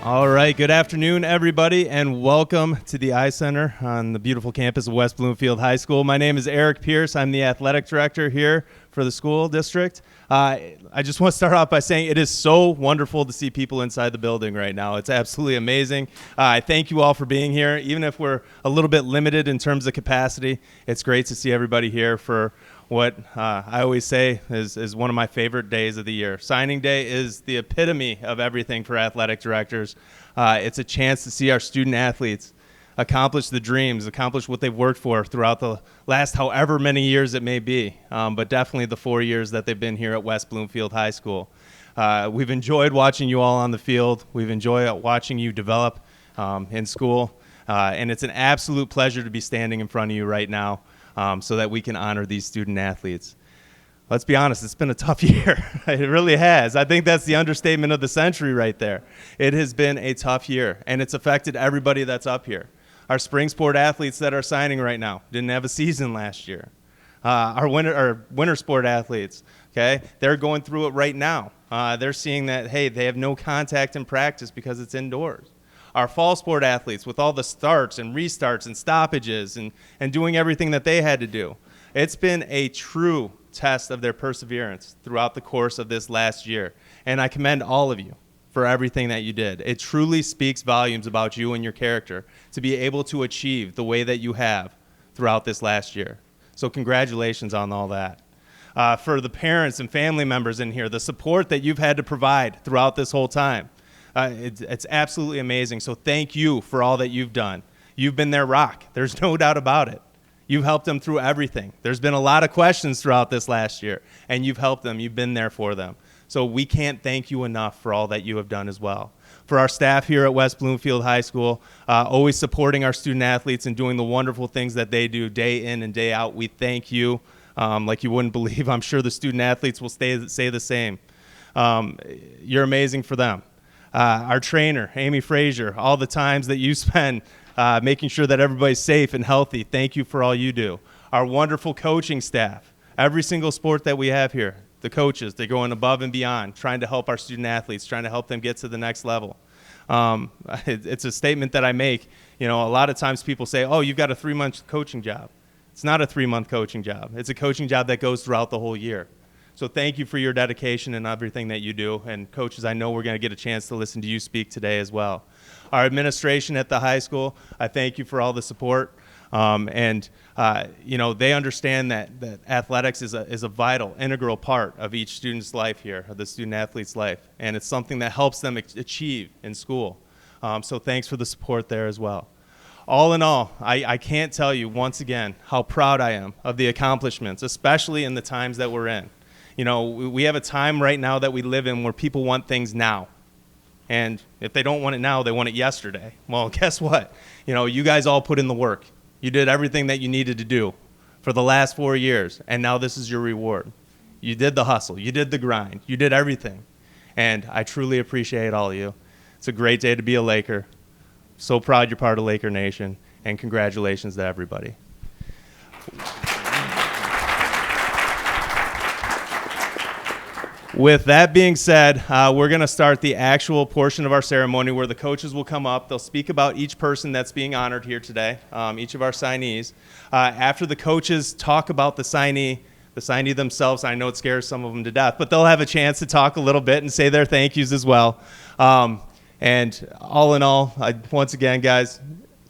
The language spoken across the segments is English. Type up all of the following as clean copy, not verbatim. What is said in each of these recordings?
All right, good afternoon, everybody, and welcome to the iCenter on the beautiful campus of West Bloomfield High School. My name is Eric Pierce. I'm the athletic director here for the school district. I just want to start off by saying it is so wonderful to see people inside the building right now. It's absolutely amazing. I thank you all for being here. Even if we're a little bit limited in terms of capacity, it's great to see everybody here for what I always say is one of my favorite days of the year. Signing day is the epitome of everything for athletic directors. It's a chance to see our student athletes accomplish the dreams, accomplish what they've worked for throughout the last however many years it may be, but definitely the 4 years that they've been here at West Bloomfield High School. We've enjoyed watching you all on the field. We've enjoyed watching you develop in school, and it's an absolute pleasure to be standing in front of you right now so that we can honor these student athletes. Let's be honest, it's been a tough year. It really has. I think that's the understatement of the century right there. It has been a tough year, and it's affected everybody that's up here. Our spring sport athletes that are signing right now didn't have a season last year. Our winter sport athletes, okay, they're going through it right now. They're seeing that, hey, they have no contact in practice because it's indoors. Our fall sport athletes with all the starts and restarts and stoppages and doing everything that they had to do. It's been a true test of their perseverance throughout the course of this last year. And I commend all of you for everything that you did. It truly speaks volumes about you and your character to be able to achieve the way that you have throughout this last year. So congratulations on all that. For the parents and family members in here, the support that you've had to provide throughout this whole time. It's absolutely amazing. So thank you for all that you've done. You've been their rock. There's no doubt about it. You've helped them through everything. There's been a lot of questions throughout this last year, and you've helped them. You've been there for them. So we can't thank you enough for all that you have done as well. For our staff here at West Bloomfield High School, always supporting our student athletes and doing the wonderful things that they do day in and day out, we thank you like you wouldn't believe. I'm sure the student athletes will say the same. You're amazing for them. Our trainer, Amy Frazier, all the times that you spend making sure that everybody's safe and healthy, thank you for all you do. Our wonderful coaching staff, every single sport that we have here, the coaches, they're going above and beyond, trying to help our student athletes, trying to help them get to the next level. It's a statement that I make. You know, a lot of times people say, oh, you've got a 3-month coaching job. It's not a 3-month coaching job. It's a coaching job that goes throughout the whole year. So thank you for your dedication and everything that you do. And coaches, I know we're going to get a chance to listen to you speak today as well. Our administration at the high school, I thank you for all the support. You know, they understand that athletics is a vital, integral part of each student's life here, of the student athlete's life. And it's something that helps them achieve in school. So thanks for the support there as well. All in all, I can't tell you once again how proud I am of the accomplishments, especially in the times that we're in. You know, we have a time right now that we live in where people want things now. And if they don't want it now, they want it yesterday. Well, guess what? You know, you guys all put in the work. You did everything that you needed to do for the last 4 years, and now this is your reward. You did the hustle. You did the grind. You did everything. And I truly appreciate all of you. It's a great day to be a Laker. So proud you're part of Laker Nation, and congratulations to everybody. With that being said, we're going to start the actual portion of our ceremony where the coaches will come up. They'll speak about each person that's being honored here today, each of our signees. After the coaches talk about the signee themselves, I know it scares some of them to death, but they'll have a chance to talk a little bit and say their thank yous as well. And all in all, once again, guys,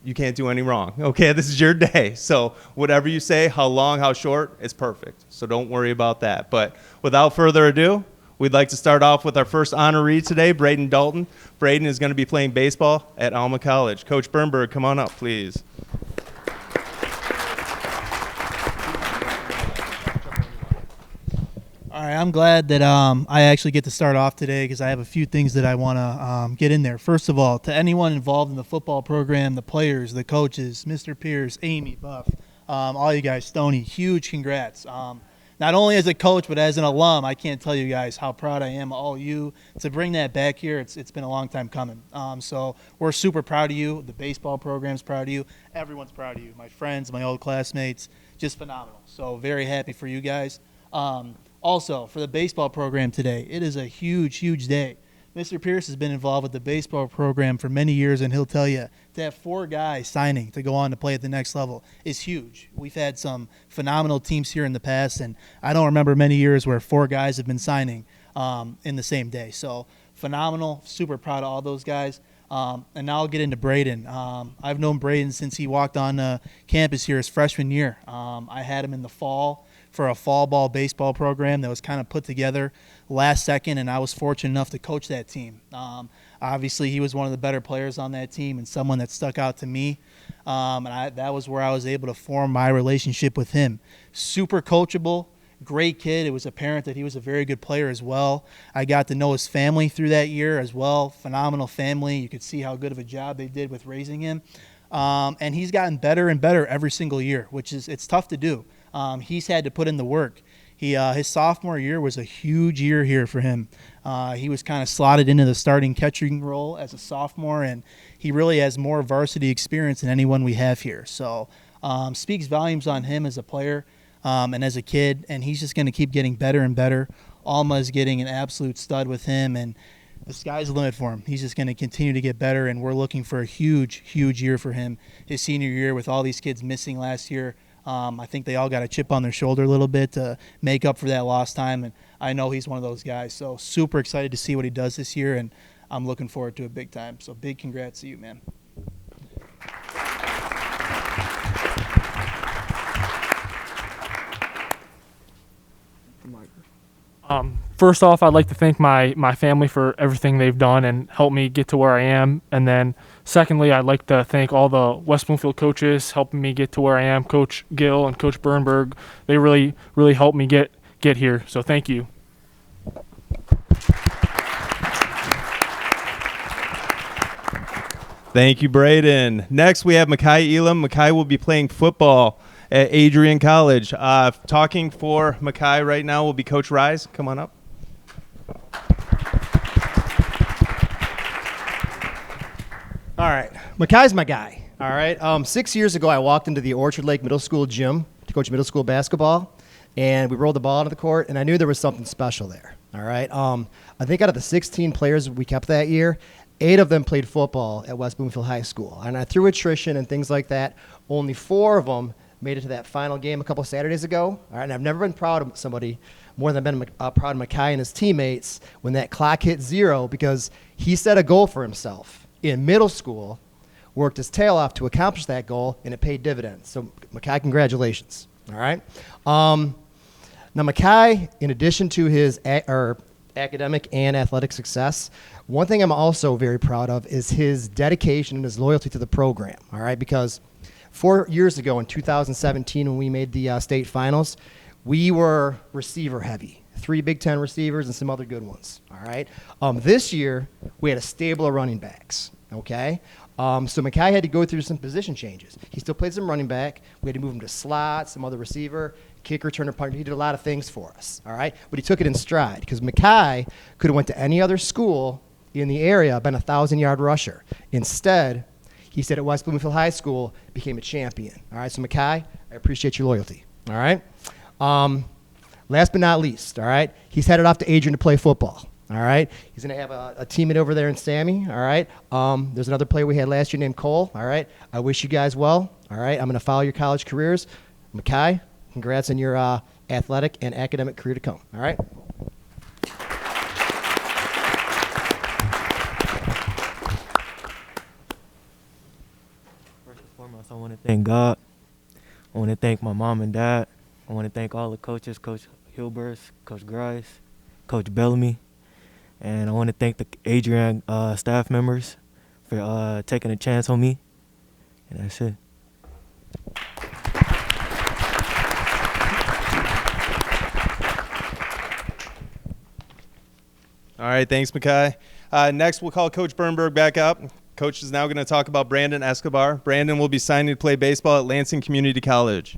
you can't do any wrong. Okay, this is your day. So whatever you say, how long, how short, it's perfect. So don't worry about that. But without further ado, we'd like to start off with our first honoree today, Braden Dalton. Braden is going to be playing baseball at Alma College. Coach Bernberg, come on up, please. All right, I'm glad that I actually get to start off today because I have a few things that I want to get in there. First of all, to anyone involved in the football program, the players, the coaches, Mr. Pierce, Amy, Buff, all you guys, Stoney, huge congrats. Not only as a coach, but as an alum, I can't tell you guys how proud I am of all you. To bring that back here, it's been a long time coming. So we're super proud of you. The baseball program's proud of you. Everyone's proud of you. My friends, my old classmates, just phenomenal. So very happy for you guys. Also, for the baseball program today, it is a huge, huge day Mr. Pierce has been involved with the baseball program for many years, and he'll tell you to have 4 guys signing to go on to play at the next level is huge. We've had some phenomenal teams here in the past, and I don't remember many years where 4 guys have been signing in the same day. So phenomenal, super proud of all those guys. And now I'll get into Braden. I've known Braden since he walked on campus here his freshman year. I had him in the fall for a fall ball baseball program that was kind of put together last second, and I was fortunate enough to coach that team. Obviously, he was one of the better players on that team and someone that stuck out to me, and that was where I was able to form my relationship with him. Super coachable, great kid. It was apparent that he was a very good player as well. I got to know his family through that year as well. Phenomenal family. You could see how good of a job they did with raising him. And he's gotten better and better every single year, which is it's tough to do. He's had to put in the work. His sophomore year was a huge year here for him. He was kind of slotted into the starting catching role as a sophomore, and he really has more varsity experience than anyone we have here. So speaks volumes on him as a player and as a kid, and he's just going to keep getting better and better. Alma is getting an absolute stud with him, and the sky's the limit for him. He's just going to continue to get better, and we're looking for a huge, huge year for him. His senior year with all these kids missing last year, I think they all got a chip on their shoulder a little bit to make up for that lost time, and I know he's one of those guys. So super excited to see what he does this year, and I'm looking forward to it big time. So big congrats to you, man. First off, I'd like to thank my family for everything they've done and helped me get to where I am. And then secondly, I'd like to thank all the West Bloomfield coaches helping me get to where I am. Coach Gill and Coach Bernberg, they really, really helped me get here. So thank you. Thank you, Braden. Next, we have Makai Elam. Makai will be playing football at Adrian College. Talking for Makai right now will be Coach Rise. Come on up. All right. Makai's my guy. All right. 6 years ago, I walked into the Orchard Lake Middle School gym to coach middle school basketball, and we rolled the ball onto the court, and I knew there was something special there. All right. I think out of the 16 players we kept that year, 8 of them played football at West Bloomfield High School. And through attrition and things like that, only 4 of them made it to that final game a couple Saturdays ago. All right, and I've never been proud of somebody more than I've been proud of Makai and his teammates when that clock hit 0, because he set a goal for himself in middle school, worked his tail off to accomplish that goal, and it paid dividends. So, Makai, congratulations. All right. Now, Makai, in addition to his academic and athletic success, one thing I'm also very proud of is his dedication and his loyalty to the program. All right, because 4 years ago in 2017 when we made the state finals, we were receiver heavy. 3 Big Ten receivers and some other good ones. All right. This year, we had a stable of running backs. Okay. So Makai had to go through some position changes. He still played some running back. We had to move him to slot, some other receiver, kick, returner, punter. He did a lot of things for us. All right. But he took it in stride because Makai could have went to any other school in the area, been a 1,000-yard rusher. Instead, he said at West Bloomfield High School, became a champion. All right, so Makai, I appreciate your loyalty. All right. Last but not least, all right, he's headed off to Adrian to play football. All right, he's going to have a teammate over there in Sammy. All right, there's another player we had last year named Cole. All right, I wish you guys well. All right, I'm going to follow your college careers. Makai, congrats on your athletic and academic career to come. All right. I want to thank God. I want to thank my mom and dad. I want to thank all the coaches, Coach Hilbers, Coach Grice, Coach Bellamy. And I want to thank the Adrian staff members for taking a chance on me. And that's it. All right, thanks, Makai. Next, we'll call Coach Bernberg back up. Coach is now going to talk about Brandon Escobar. Brandon will be signing to play baseball at Lansing Community College.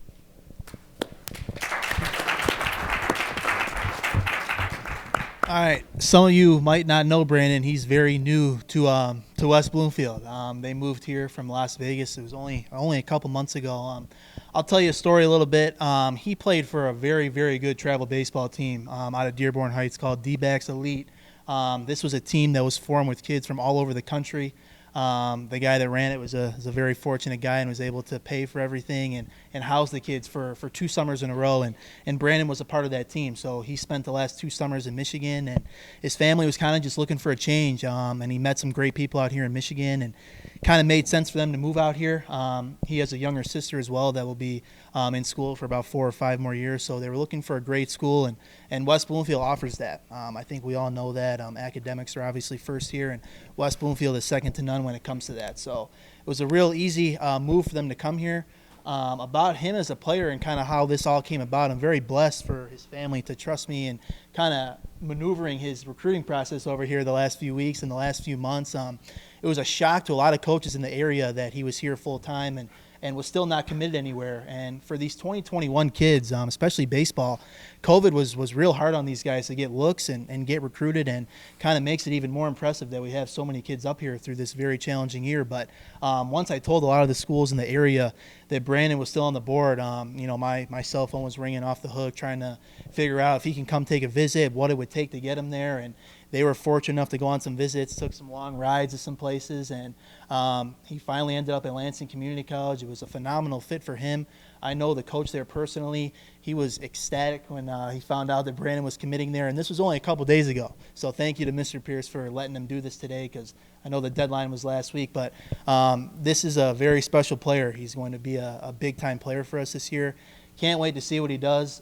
All right, some of you might not know Brandon. He's very new to West Bloomfield. They moved here from Las Vegas. It was only a couple months ago. I'll tell you a story a little bit. He played for a very, very good travel baseball team out of Dearborn Heights called D-Backs Elite. This was a team that was formed with kids from all over the country. The guy that ran it was a very fortunate guy and was able to pay for everything and house the kids for 2 summers in a row. And Brandon was a part of that team. So he spent the last 2 summers in Michigan, and his family was kind of just looking for a change. And he met some great people out here in Michigan, and kind of made sense for them to move out here. He has a younger sister as well that will be in school for about 4 or 5 more years. So they were looking for a great school, and West Bloomfield offers that. I think we all know that. Academics are obviously first here, and West Bloomfield is second to none when it comes to that. So it was a real easy move for them to come here. About him as a player and kind of how this all came about, I'm very blessed for his family to trust me and kind of maneuvering his recruiting process over here the last few weeks and the last few months. It was a shock to a lot of coaches in the area that he was here full time and was still not committed anywhere. And for these 2021 kids, especially baseball, COVID was real hard on these guys to get looks and get recruited, and kind of makes it even more impressive that we have so many kids up here through this very challenging year. But once I told a lot of the schools in the area that Brandon was still on the board, my cell phone was ringing off the hook trying to figure out if he can come take a visit, what it would take to get him there. And they were fortunate enough to go on some visits, took some long rides to some places, and he finally ended up at Lansing Community College. It was a phenomenal fit for him. I know the coach there personally. He was ecstatic when he found out that Brandon was committing there, and this was only a couple days ago. So thank you to Mr. Pierce for letting him do this today, because I know the deadline was last week. But this is a very special player. He's going to be a big-time player for us this year. Can't wait to see what he does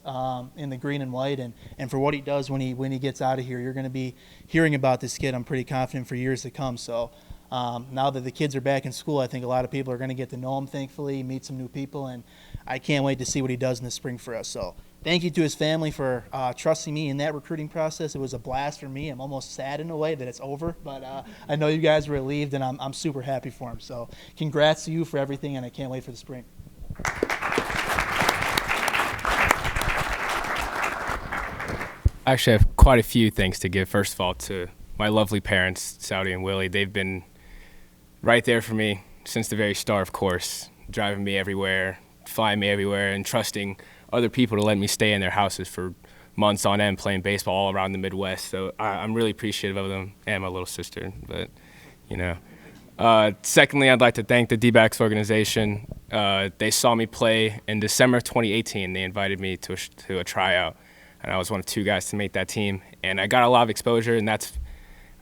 in the green and white, and for what he does when he gets out of here. You're going to be hearing about this kid, I'm pretty confident, for years to come. So now that the kids are back in school, I think a lot of people are going to get to know him, thankfully, meet some new people, and I can't wait to see what he does in the spring for us. So thank you to his family for trusting me in that recruiting process. It was a blast for me. I'm almost sad in a way that it's over, but I know you guys were relieved, and I'm super happy for him. So congrats to you for everything, and I can't wait for the spring. I actually have quite a few thanks to give. First of all, to my lovely parents, Saudi and Willie. They've been right there for me since the very start, of course, driving me everywhere, flying me everywhere, and trusting other people to let me stay in their houses for months on end playing baseball all around the Midwest. So I'm really appreciative of them, and my little sister. But, secondly, I'd like to thank the D-backs organization. They saw me play in December 2018. They invited me to a tryout. And I was one of 2 guys to make that team. And I got a lot of exposure, and that's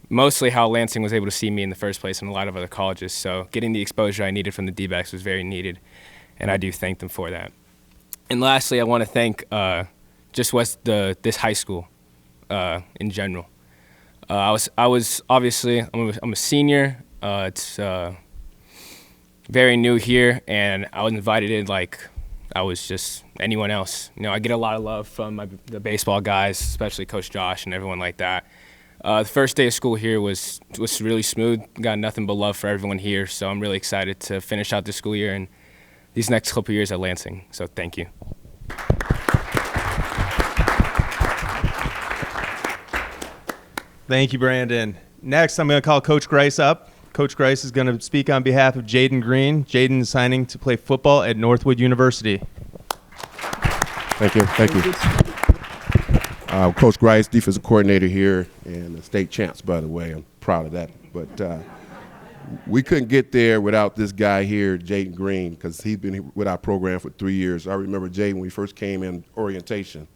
mostly how Lansing was able to see me in the first place and a lot of other colleges. So getting the exposure I needed from the D-backs was very needed, and I do thank them for that. And lastly, I want to thank this high school in general. I was obviously, I'm a senior. It's very new here, and I was invited in like I was just anyone else. I get a lot of love from the baseball guys, especially Coach Josh and everyone like that. The first day of school here was really smooth. Got nothing but love for everyone here, so I'm really excited to finish out the school year and these next couple years at Lansing. So thank you. Thank you, Brandon. Next, I'm going to call Coach Grice up. Coach Grice is going to speak on behalf of Jayden Green. Jayden is signing to play football at Northwood University. Thank you. Coach Grice, defensive coordinator here, and the state champs, by the way. I'm proud of that. But we couldn't get there without this guy here, Jayden Green, because he's been with our program for 3 years. I remember Jayden when we first came in orientation.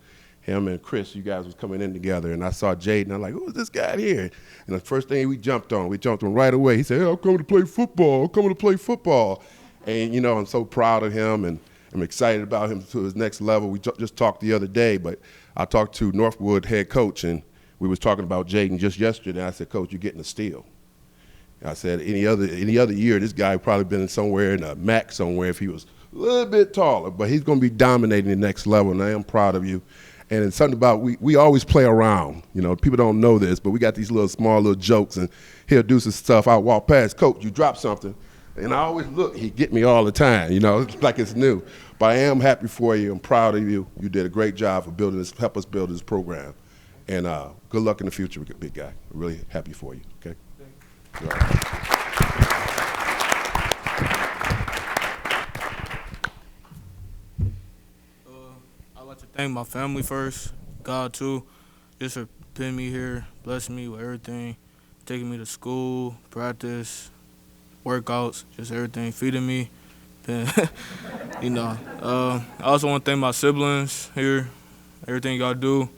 Him and Chris, you guys was coming in together, and I saw Jayden. I'm like, who's this guy here? And the first thing we jumped on right away. He said, hey, I'm coming to play football. And, I'm so proud of him, and I'm excited about him to his next level. We just talked the other day, but I talked to Northwood head coach, and we was talking about Jayden just yesterday. I said, Coach, you're getting a steal. I said, any other year, this guy probably been somewhere in a MAC somewhere if he was a little bit taller, but he's going to be dominating the next level, and I am proud of you. And it's something about we always play around. People don't know this, but we got these small little jokes, and he'll do some stuff. I'll walk past, Coach, you drop something. And I always look, he get me all the time, it's like it's new. But I am happy for you. I'm proud of you. You did a great job of help us build this program. And good luck in the future, big guy. I'm really happy for you, okay? I'd like to thank my family first, God too, just for putting me here, blessing me with everything, taking me to school, practice, workouts, just everything, feeding me. Then, I also want to thank my siblings here, everything y'all do.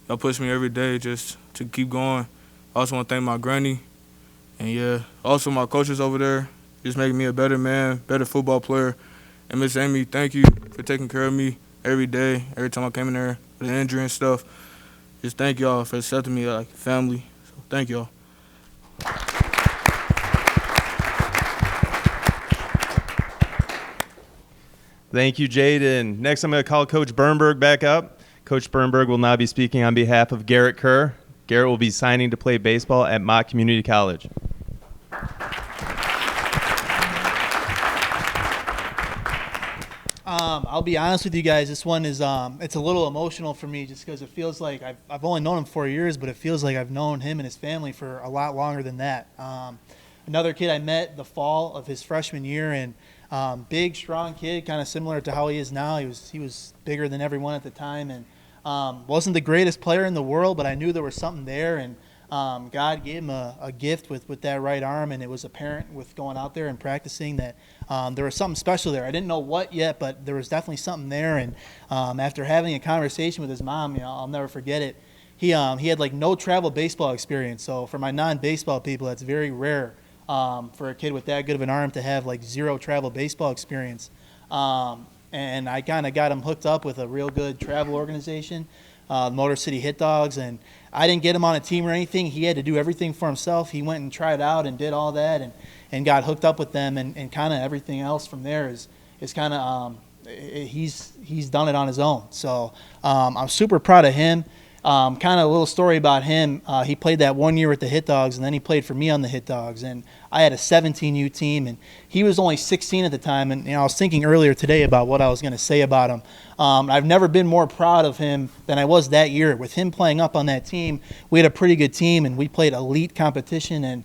Y'all push me every day just to keep going. I also want to thank my granny. And, yeah, also my coaches over there, just making me a better man, better football player. And Miss Amy, thank you for taking care of me every day, every time I came in there with an injury and stuff. Just thank y'all for accepting me like family. So thank y'all. Thank you, Jayden. Next, I'm going to call Coach Bernberg back up. Coach Bernberg will now be speaking on behalf of Garrett Kerr. Garrett will be signing to play baseball at Mott Community College. I'll be honest with you guys. This one is it's a little emotional for me just because it feels like I've only known him 4 years, but it feels like I've known him and his family for a lot longer than that. Another kid I met the fall of his freshman year, and big, strong kid, kind of similar to how he is now. He was bigger than everyone at the time, and wasn't the greatest player in the world, but I knew there was something there, and God gave him a gift with that right arm, and it was apparent with going out there and practicing that there was something special there. I didn't know what yet, but there was definitely something there. And after having a conversation with his mom, I'll never forget it. He had like no travel baseball experience. So for my non-baseball people, that's very rare for a kid with that good of an arm to have like zero travel baseball experience. And I kind of got him hooked up with a real good travel organization, Motor City Hit Dogs, and I didn't get him on a team or anything. He had to do everything for himself. He went and tried out and did all that and got hooked up with them, and kind of everything else from there is kind of he's done it on his own. So I'm super proud of him. Kind of a little story about him. He played that 1 year with the Hit Dogs, and then he played for me on the Hit Dogs. And I had a 17U team, and he was only 16 at the time. And I was thinking earlier today about what I was going to say about him. I've never been more proud of him than I was that year. With him playing up on that team, we had a pretty good team, and we played elite competition. And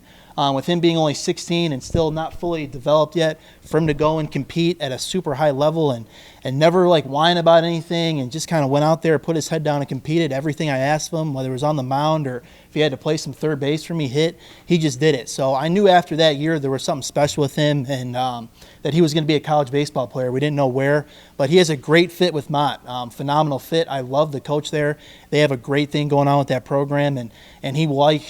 with him being only 16 and still not fully developed yet, for him to go and compete at a super high level and never like whine about anything and just kind of went out there, put his head down and competed. Everything I asked of him, whether it was on the mound or if he had to play some third base for me, he just did it. So I knew after that year there was something special with him, and that he was going to be a college baseball player. We didn't know where, but he has a great fit with Mott. Phenomenal fit. I love the coach there. They have a great thing going on with that program, and he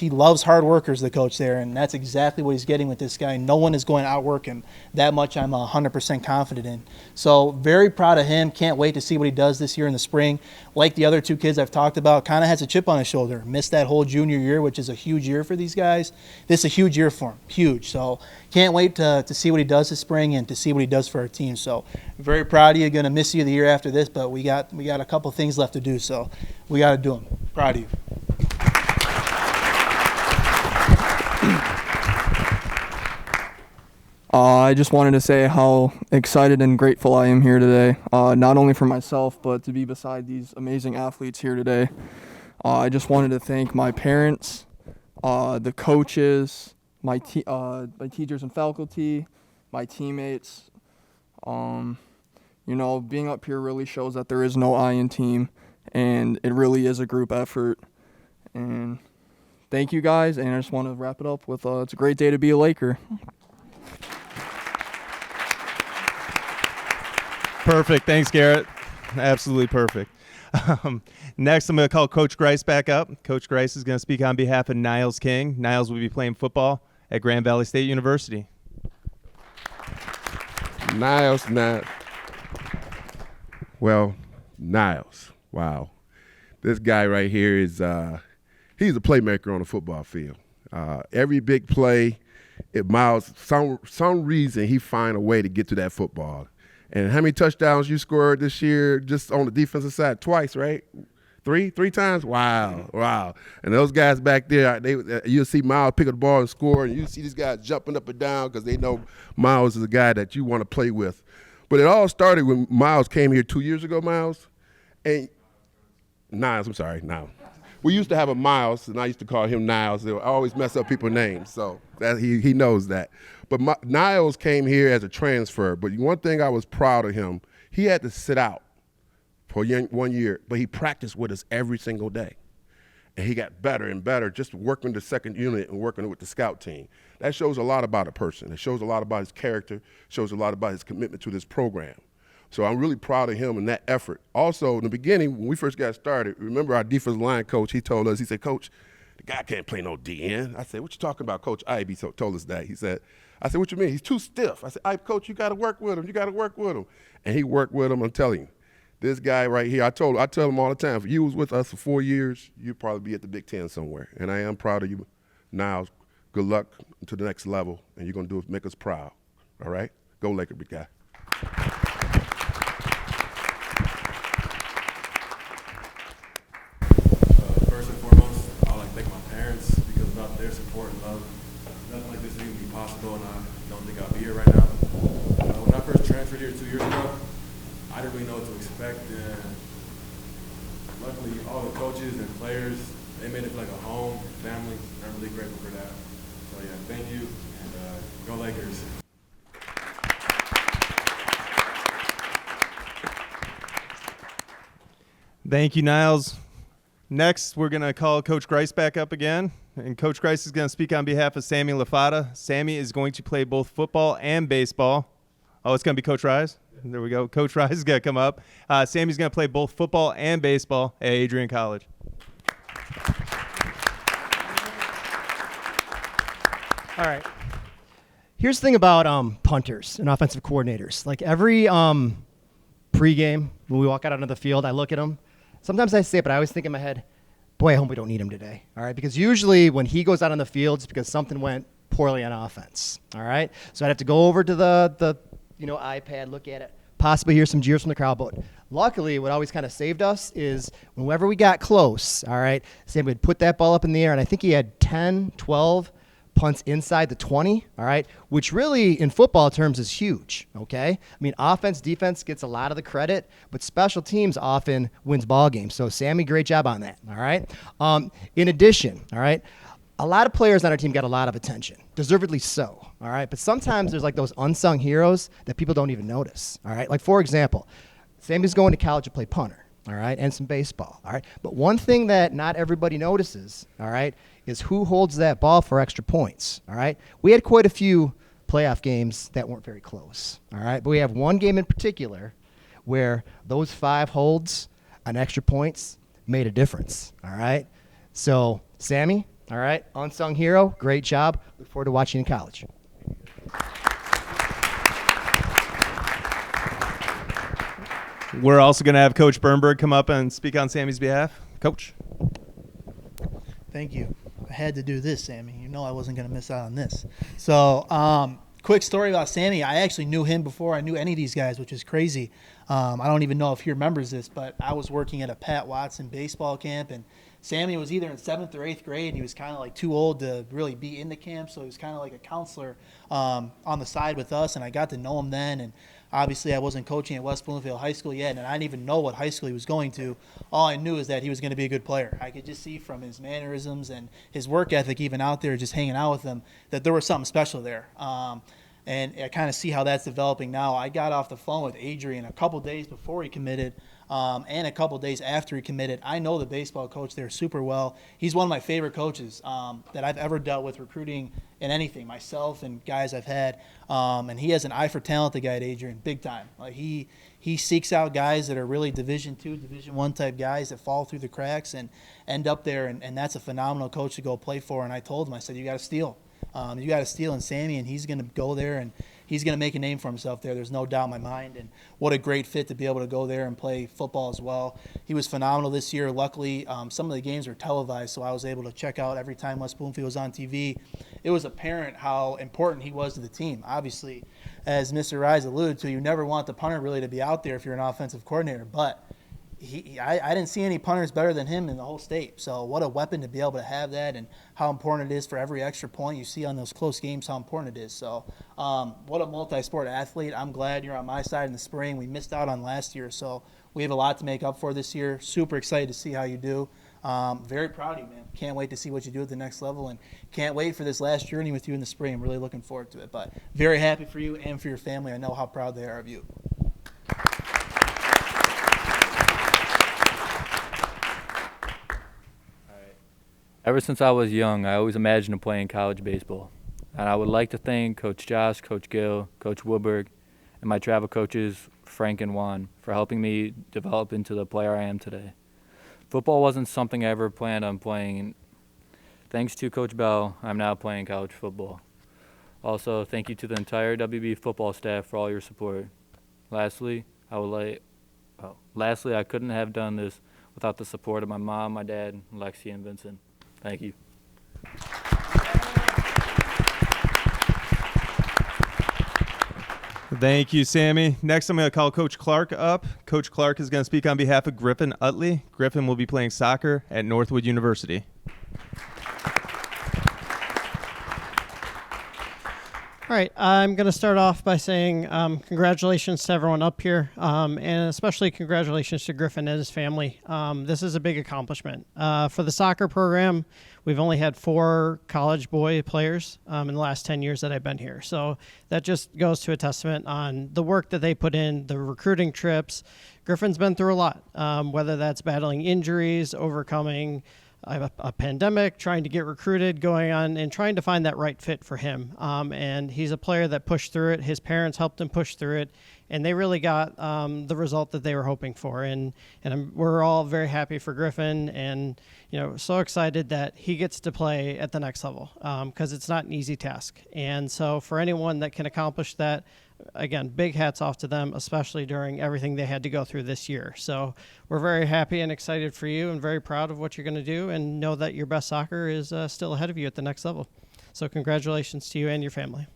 loves hard workers, the coach there, and that's exactly what he's getting with this guy. No one is going to outwork him. That much I'm 100% confident in. So very proud of him. Can't wait to see what he does this year in the spring. Like the other two kids I've talked about, kind of has a chip on his shoulder. Missed that whole junior year, which is a huge year for these guys. This is a huge year for him. Huge. So can't wait to see what he does this spring and to see what he does for our team. So very proud of you. Going to miss you the year after this, but we got a couple things left to do, so we got to do them. Proud of you. I just wanted to say how excited and grateful I am here today, not only for myself, but to be beside these amazing athletes here today. I just wanted to thank my parents, the coaches, my teachers and faculty, my teammates. Being up here really shows that there is no I in team, and it really is a group effort. And thank you guys, and I just want to wrap it up with it's a great day to be a Laker. Perfect. Thanks, Garrett. Absolutely perfect. Next, I'm going to call Coach Grice back up. Coach Grice is going to speak on behalf of Niles King. Niles will be playing football at Grand Valley State University. Niles. Wow. This guy right here is he's a playmaker on the football field. Every big play, Miles, some reason he find a way to get to that football. And how many touchdowns you scored this year just on the defensive side? Twice, right? Three times? Wow. And those guys back there, you'll see Miles pick up the ball and score, and you see these guys jumping up and down because they know Miles is a guy that you want to play with. But it all started when Miles came here 2 years ago, Niles. We used to have a Miles, and I used to call him Niles. I always mess up people's names, so that he knows that. But Niles came here as a transfer, but one thing I was proud of him, he had to sit out for 1 year, but he practiced with us every single day. And he got better and better just working the second unit and working with the scout team. That shows a lot about a person. It shows a lot about his character, shows a lot about his commitment to this program. So I'm really proud of him and that effort. Also, in the beginning, when we first got started, remember our defensive line coach, he told us, he said, Coach, the guy can't play no DN. I said, what you talking about, Coach Ivy told us that. I said, what you mean? He's too stiff. I said, Coach, you got to work with him. You got to work with him. And he worked with him, I'm telling you. This guy right here, I tell him all the time, if you was with us for 4 years, you'd probably be at the Big Ten somewhere. And I am proud of you. Niles, good luck to the next level, and you're going to make us proud. All right? Go Laker, big guy. First and foremost, I would like to thank my parents because without their support and love, nothing like this would even be possible, and I don't think I'll be here right now. When I first transferred here 2 years ago, I didn't really know what to expect, and luckily all the coaches and players, they made it feel like a home, family, and I'm really grateful for that. So yeah, thank you, and go Lakers. Thank you, Niles. Next, we're going to call Coach Grice back up again, and Coach Grice is going to speak on behalf of Sammy Lafata. Sammy is going to play both football and baseball. Oh, it's going to be Coach Rise? There we go. Coach Rise is going to come up. Sammy's going to play both football and baseball at Adrian College. All right. Here's the thing about punters and offensive coordinators. Like every pregame, when we walk out onto the field, I look at them. Sometimes I say it, but I always think in my head, boy, I hope we don't need him today. All right, because usually when he goes out on the field, it's because something went poorly on offense. All right, so I'd have to go over to the iPad, look at it, possibly hear some jeers from the crowd. But luckily, what always kind of saved us is whenever we got close, all right, Sam would put that ball up in the air, and I think he had 10, 12 punts inside the 20, all right, which really in football terms is huge, okay? I mean, offense, defense gets a lot of the credit, but special teams often wins ball games. So, Sammy, great job on that, all right? In addition, all right, a lot of players on our team got a lot of attention, deservedly so, all right? But sometimes there's like those unsung heroes that people don't even notice, all right? Like, for example, Sammy's going to college to play punter, all right, and some baseball, all right? But one thing that not everybody notices, all right, is who holds that ball for extra points, all right? We had quite a few playoff games that weren't very close, all right? But we have one game in particular where those 5 holds on extra points made a difference, all right? So, Sammy, all right, unsung hero, great job. Look forward to watching you in college. We're also going to have Coach Bernberg come up and speak on Sammy's behalf. Coach. Thank you. I had to do this, Sammy. You know I wasn't going to miss out on this. So, quick story about Sammy. I actually knew him before I knew any of these guys, which is crazy. I don't even know if he remembers this, but I was working at a Pat Watson baseball camp, and Sammy was either in 7th or 8th grade, and he was kind of like too old to really be in the camp, so he was kind of like a counselor on the side with us, and I got to know him then. And obviously I wasn't coaching at West Bloomfield High School yet, and I didn't even know what high school he was going to. All I knew is that he was going to be a good player. I could just see from his mannerisms and his work ethic, even out there just hanging out with him, that there was something special there. And I kind of see how that's developing now. I got off the phone with Adrian a couple days before he committed, and a couple days after he committed. I know the baseball coach there super well. He's one of my favorite coaches that I've ever dealt with recruiting in anything, myself and guys I've had. And he has an eye for talent, the guy at Adrian, big time. Like he seeks out guys that are really Division II, Division I type guys that fall through the cracks and end up there, and that's a phenomenal coach to go play for. And I told him, I said, you got to steal. You got to steal in Sammy, and he's going to go there, and he's going to make a name for himself there. There's no doubt in my mind. And what a great fit to be able to go there and play football as well. He was phenomenal this year. Luckily, some of the games were televised, so I was able to check out every time West Bloomfield was on TV. It was apparent how important he was to the team. Obviously, as Mr. Rise alluded to, you never want the punter really to be out there if you're an offensive coordinator, but I didn't see any punters better than him in the whole state. So what a weapon to be able to have that, and how important it is for every extra point you see on those close games, how important it is. So what a multi-sport athlete. I'm glad you're on my side in the spring. We missed out on last year, so we have a lot to make up for this year. Super excited to see how you do. Very proud of you, man. Can't wait to see what you do at the next level, and can't wait for this last journey with you in the spring. I'm really looking forward to it. But very happy for you and for your family. I know how proud they are of you. Ever since I was young, I always imagined playing college baseball. And I would like to thank Coach Josh, Coach Gill, Coach Woodberg, and my travel coaches, Frank and Juan, for helping me develop into the player I am today. Football wasn't something I ever planned on playing, and thanks to Coach Bell, I'm now playing college football. Also, thank you to the entire WB football staff for all your support. Lastly, I couldn't have done this without the support of my mom, my dad, Lexi, and Vincent. Thank you. Thank you, Sammy. Next, I'm going to call Coach Clark up. Coach Clark is going to speak on behalf of Griffin Utley. Griffin will be playing soccer at Northwood University. All right, I'm going to start off by saying congratulations to everyone up here, and especially congratulations to Griffin and his family. This is a big accomplishment. For the soccer program, we've only had 4 college boy players in the last 10 years that I've been here. So that just goes to a testament on the work that they put in, the recruiting trips. Griffin's been through a lot, whether that's battling injuries, overcoming a pandemic, trying to get recruited, going on, and trying to find that right fit for him. And he's a player that pushed through it. His parents helped him push through it, and they really got the result that they were hoping for. And we're all very happy for Griffin, and so excited that he gets to play at the next level, because it's not an easy task. And so for anyone that can accomplish that, again, big hats off to them, especially during everything they had to go through this year. So we're very happy and excited for you and very proud of what you're going to do, and know that your best soccer is still ahead of you at the next level. So congratulations to you and your family.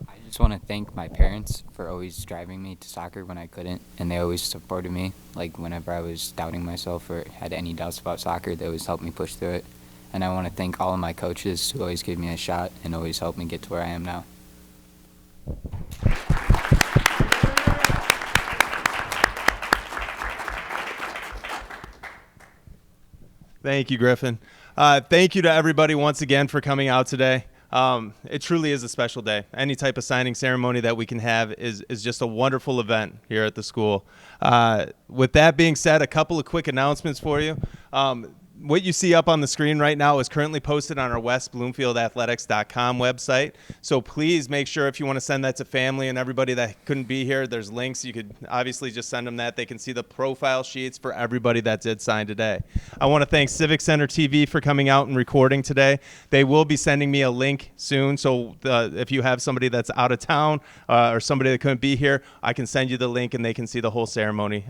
I just want to thank my parents for always driving me to soccer when I couldn't, and they always supported me. Like whenever I was doubting myself or had any doubts about soccer, they always helped me push through it. And I want to thank all of my coaches who always give me a shot and always help me get to where I am now. Thank you, Griffin. Thank you to everybody once again for coming out today. It truly is a special day. Any type of signing ceremony that we can have is just a wonderful event here at the school. With that being said, a couple of quick announcements for you. What you see up on the screen right now is currently posted on our westbloomfieldathletics.com website. So please make sure, if you want to send that to family and everybody that couldn't be here, there's links. You could obviously just send them that. They can see the profile sheets for everybody that did sign today. I want to thank Civic Center TV for coming out and recording today. They will be sending me a link soon. So if you have somebody that's out of town or somebody that couldn't be here, I can send you the link and they can see the whole ceremony.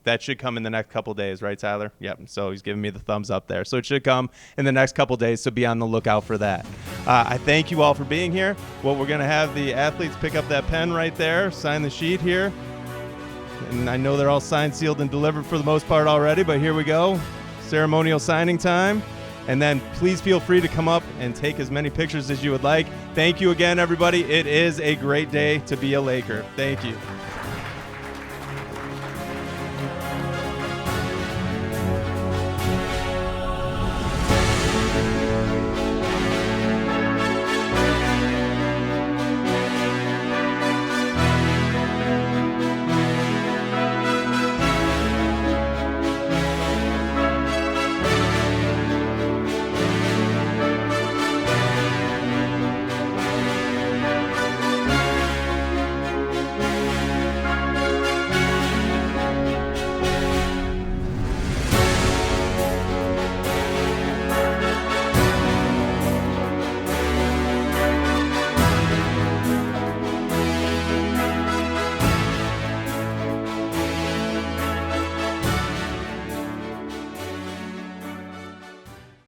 That should come in the next couple days, right, Tyler? Yep. So he's giving me the thumbs up there. So it should come in the next couple days, so be on the lookout for that. I thank you all for being here. Well, we're going to have the athletes pick up that pen right there, sign the sheet here. And I know they're all signed, sealed, and delivered for the most part already, but here we go. Ceremonial signing time. And then please feel free to come up and take as many pictures as you would like. Thank you again, everybody. It is a great day to be a Laker. Thank you.